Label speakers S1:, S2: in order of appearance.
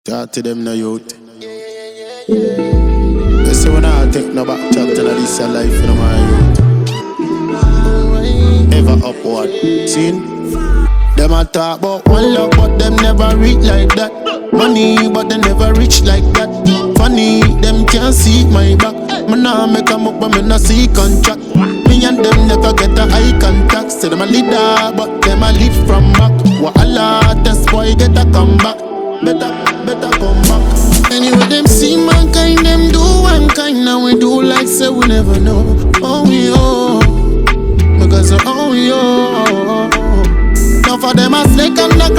S1: Talk to them no youth. They say when I take no back chat till this a life in my youth. Ever upward, seen? Them a talk about one love, but them never reach like that. Money, but they never reach like that. Funny, them can't see my back. Me nah make 'em up, but me nah see contract. Me and them never get a eye contact. Say them a leader, but them a lead from back. Wahala, that's why get a comeback. Better come back. Anyway, them see mankind, them do one kind. Now we do like say we never know. Oh, we oh, because oh, we oh. Now for them a snake and the